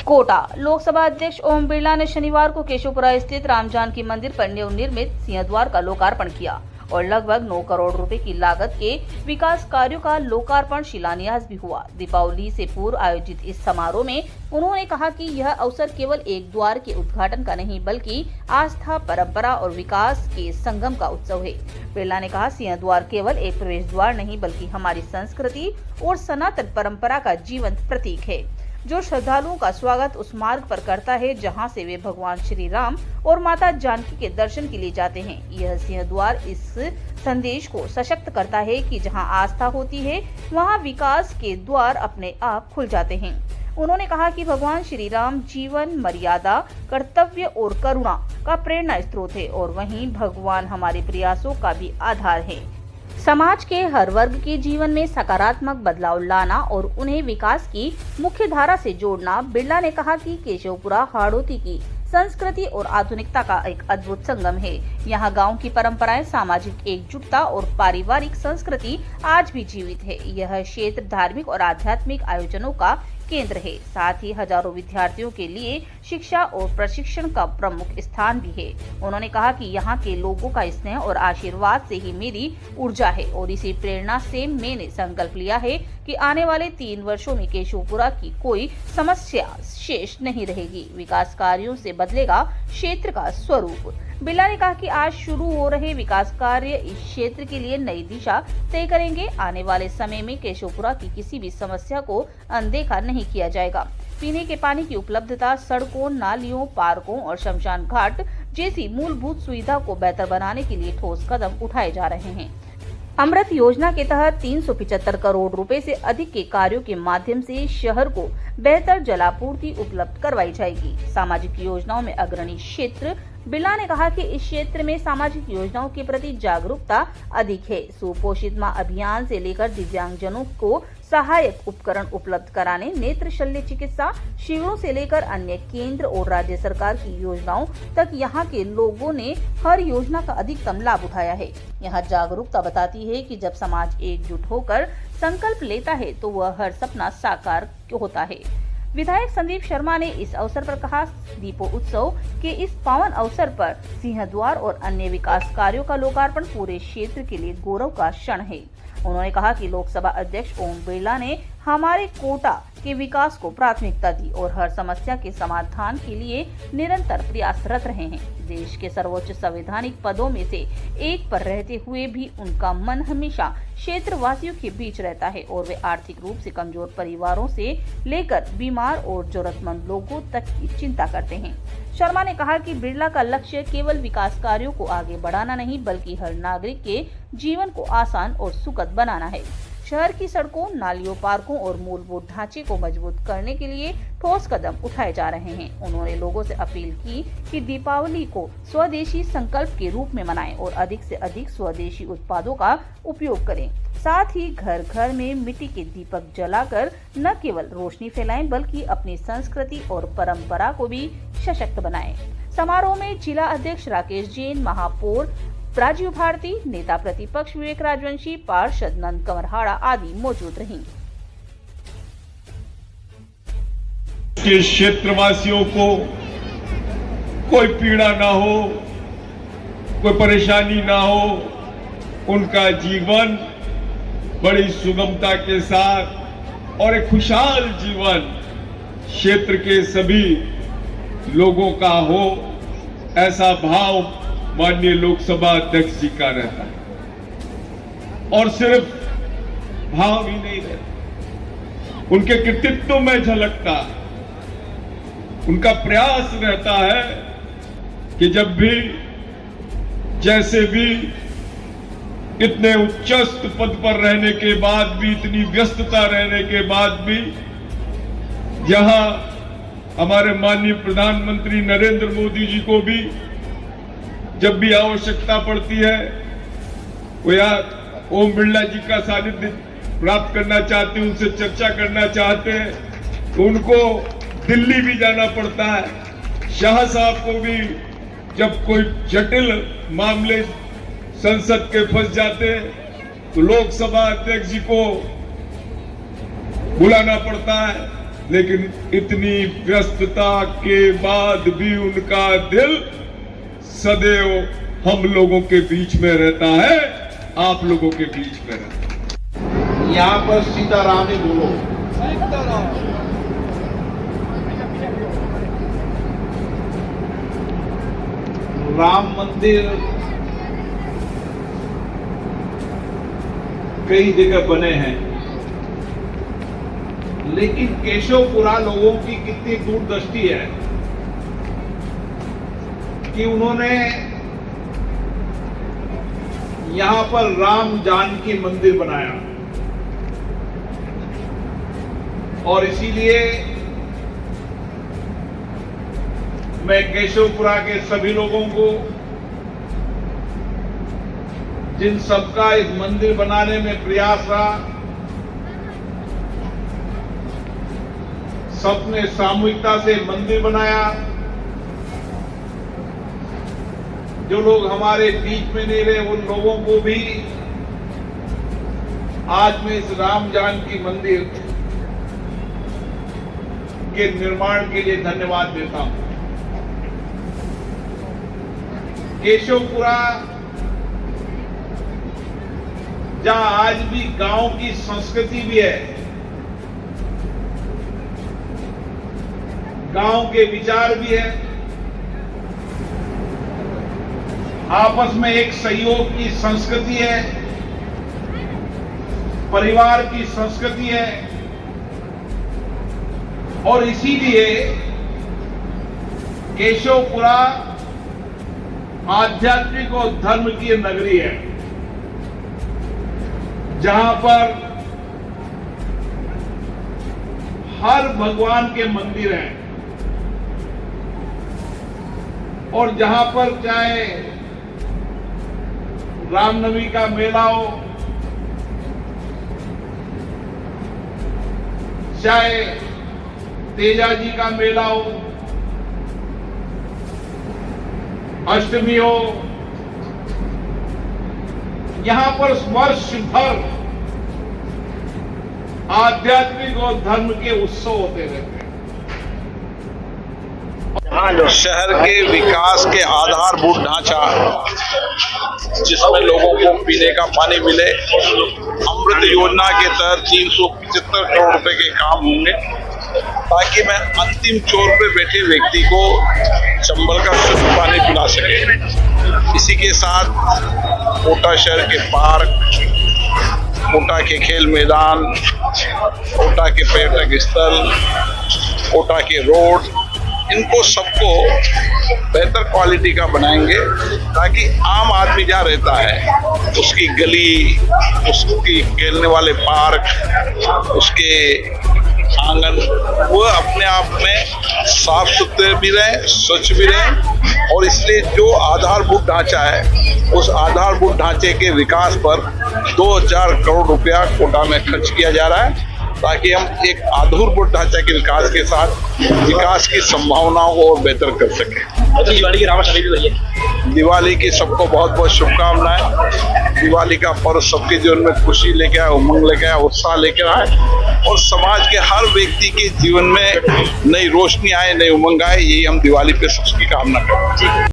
कोटा लोकसभा अध्यक्ष ओम बिरला ने शनिवार को केशवपुरा स्थित राम जानकी मंदिर पर नवनिर्मित सिंहद्वार का लोकार्पण किया और लगभग 9 करोड़ रुपए की लागत के विकास कार्यों का लोकार्पण शिलान्यास भी हुआ। दीपावली से पूर्व आयोजित इस समारोह में उन्होंने कहा कि यह अवसर केवल एक द्वार के उद्घाटन का नहीं बल्कि आस्था, परंपरा और विकास के संगम का उत्सव है। बिरला ने कहा, सिंहद्वार केवल एक प्रवेश द्वार नहीं बल्कि हमारी संस्कृति और सनातन परंपरा का जीवंत प्रतीक है, जो श्रद्धालुओं का स्वागत उस मार्ग पर करता है जहां से वे भगवान श्री राम और माता जानकी के दर्शन के लिए जाते हैं। यह सिंहद्वार इस संदेश को सशक्त करता है कि जहां आस्था होती है वहां विकास के द्वार अपने आप खुल जाते हैं। उन्होंने कहा कि भगवान श्री राम जीवन, मर्यादा, कर्तव्य और करुणा का प्रेरणा स्रोत है और वहीं भगवान हमारे प्रयासों का भी आधार है। समाज के हर वर्ग के जीवन में सकारात्मक बदलाव लाना और उन्हें विकास की मुख्य धारा से जोड़ना। बिरला ने कहा कि केशवपुरा हाड़ौती की संस्कृति और आधुनिकता का एक अद्भुत संगम है। यहाँ गांव की परंपराएं, सामाजिक एकजुटता और पारिवारिक संस्कृति आज भी जीवित है। यह क्षेत्र धार्मिक और आध्यात्मिक आयोजनों का केंद्र है, साथ ही हजारों विद्यार्थियों के लिए शिक्षा और प्रशिक्षण का प्रमुख स्थान भी है। उन्होंने कहा कि यहाँ के लोगों का स्नेह और आशीर्वाद से ही मेरी ऊर्जा है और इसी प्रेरणा से मैंने संकल्प लिया है कि आने वाले 3 वर्षों में केशवपुरा की कोई समस्या शेष नहीं रहेगी। विकास कार्यों से बदलेगा क्षेत्र का स्वरूप। बिरला ने कहा कि आज शुरू हो रहे विकास कार्य इस क्षेत्र के लिए नई दिशा तय करेंगे। आने वाले समय में केशवपुरा की किसी भी समस्या को अनदेखा नहीं किया जाएगा। पीने के पानी की उपलब्धता, सड़कों, नालियों, पार्कों और शमशान घाट जैसी मूलभूत सुविधा को बेहतर बनाने के लिए ठोस कदम उठाए जा रहे हैं। अमृत योजना के तहत 375 करोड़ रुपए से अधिक के कार्यों के माध्यम से शहर को बेहतर जलापूर्ति उपलब्ध करवाई जाएगी। सामाजिक योजनाओं में अग्रणी क्षेत्र। बिरला ने कहा कि इस क्षेत्र में सामाजिक योजनाओं के प्रति जागरूकता अधिक है। सुपोषित मां अभियान से लेकर दिव्यांगजनों को सहायक उपकरण उपलब्ध कराने, नेत्र शल्य चिकित्सा शिविरों से लेकर अन्य केंद्र और राज्य सरकार की योजनाओं तक यहाँ के लोगों ने हर योजना का अधिकतम लाभ उठाया है। यहाँ जागरूकता बताती है कि जब समाज एकजुट होकर संकल्प लेता है तो वह हर सपना साकार होता है। विधायक संदीप शर्मा ने इस अवसर पर कहा, दीपोत्सव के इस पावन अवसर पर सिंहद्वार और अन्य विकास कार्यों का लोकार्पण पूरे क्षेत्र के लिए गौरव का क्षण है। उन्होंने कहा कि लोकसभा अध्यक्ष ओम बिरला ने हमारे कोटा के विकास को प्राथमिकता दी और हर समस्या के समाधान के लिए निरंतर प्रयासरत रहे हैं। देश के सर्वोच्च संवैधानिक पदों में से एक पर रहते हुए भी उनका मन हमेशा क्षेत्रवासियों के बीच रहता है और वे आर्थिक रूप से कमजोर परिवारों से लेकर बीमार और जरूरतमंद लोगों तक की चिंता करते हैं। शर्मा ने कहा कि बिरला का लक्ष्य केवल विकास कार्यों को आगे बढ़ाना नहीं बल्कि हर नागरिक के जीवन को आसान और सुखद बनाना है। शहर की सड़कों, नालियों, पार्कों और मूलभूत ढांचे को मजबूत करने के लिए ठोस कदम उठाए जा रहे हैं। उन्होंने लोगों से अपील की कि दीपावली को स्वदेशी संकल्प के रूप में मनाएं और अधिक से अधिक स्वदेशी उत्पादों का उपयोग करें। साथ ही घर घर में मिट्टी के दीपक जलाकर न केवल रोशनी फैलाएं बल्कि अपनी संस्कृति और परंपरा को भी सशक्त बनाएं। समारोह में जिला अध्यक्ष राकेश जैन, महापौर राजीव भारती, नेता प्रतिपक्ष विवेक राजवंशी, पार्षद नंद कंवरहाड़ा आदि मौजूद रहीं। के क्षेत्रवासियों को कोई पीड़ा ना हो, कोई परेशानी ना हो, उनका जीवन बड़ी सुगमता के साथ और एक खुशहाल जीवन क्षेत्र के सभी लोगों का हो, ऐसा भाव माननीय लोकसभा अध्यक्ष जी का रहता है। और सिर्फ भाव ही नहीं रहता, उनके कृतित्व में झलकता, उनका प्रयास रहता है कि जब भी, जैसे भी इतने उच्चस्थ पद पर रहने के बाद भी, इतनी व्यस्तता रहने के बाद भी, जहां हमारे माननीय प्रधानमंत्री नरेंद्र मोदी जी को भी जब भी आवश्यकता पड़ती है वो यार ओम बिरला जी का सानिध्य प्राप्त करना चाहते हैं, उनसे चर्चा करना चाहते हैं तो उनको दिल्ली भी जाना पड़ता है। शाह साहब को भी जब कोई जटिल मामले संसद के फंस जाते हैं तो लोकसभा अध्यक्ष जी को बुलाना पड़ता है। लेकिन इतनी व्यस्तता के बाद भी उनका दिल सदैव हम लोगों के बीच में रहता है, आप लोगों के बीच में रहता है। यहाँ पर सीताराम ही बोलो। राम मंदिर कई जगह बने हैं, लेकिन केशवपुरा लोगों की कितनी दूरदृष्टि है कि उन्होंने यहां पर राम जानकी मंदिर बनाया। और इसीलिए मैं केशवपुरा के सभी लोगों को, जिन सबका इस मंदिर बनाने में प्रयास रहा, सबने सामूहिकता से मंदिर बनाया, जो लोग हमारे बीच में नहीं रहे उन लोगों को भी आज मैं इस राम जानकी मंदिर के निर्माण के लिए धन्यवाद देता हूं। केशवपुरा जहां आज भी गांव की संस्कृति भी है, गांव के विचार भी है, आपस में एक सहयोग की संस्कृति है, परिवार की संस्कृति है, और इसीलिए केशवपुरा आध्यात्मिक और धर्म की नगरी है, जहां पर हर भगवान के मंदिर हैं, और जहां पर चाहे रामनवमी का मेला हो, चाहे तेजा जी का मेला हो, अष्टमी हो, यहां पर वर्ष भर आध्यात्मिक और धर्म के उत्सव होते रहते हैं। शहर के विकास के आधारभूत ढांचा, जिसमें लोगों को पीने का पानी मिले, अमृत योजना के तहत 375 करोड़ रुपए के काम होंगे, ताकि मैं अंतिम छोर पे बैठे व्यक्ति को चंबल का शुद्ध पानी पिला सके। इसी के साथ कोटा शहर के पार्क, कोटा के खेल मैदान, कोटा के पर्यटक स्थल, कोटा के रोड, इनको सबको बेहतर क्वालिटी का बनाएंगे, ताकि आम आदमी जहाँ रहता है उसकी गली, उसकी खेलने वाले पार्क, उसके आंगन, वो अपने आप में साफ सुथरे भी रहें, स्वच्छ भी रहें। और इसलिए जो आधारभूत ढांचा है, उस आधारभूत ढांचे के विकास पर 2000 करोड़ रुपया कोटा में खर्च किया जा रहा है, ताकि हम एक आधारभूत ढांचा के विकास के साथ विकास की संभावनाओं को और बेहतर कर सकें। तो दिवाली की रामाष्टमी भी हुई है। दिवाली की सबको बहुत बहुत शुभकामनाएं। दिवाली का पर्व सबके जीवन में खुशी लेके आए, उमंग लेके आए, उत्साह लेकर आए, और समाज के हर व्यक्ति के जीवन में नई रोशनी आए, नई उमंग आए, यही हम दिवाली पे सबकी कामना करते हैं।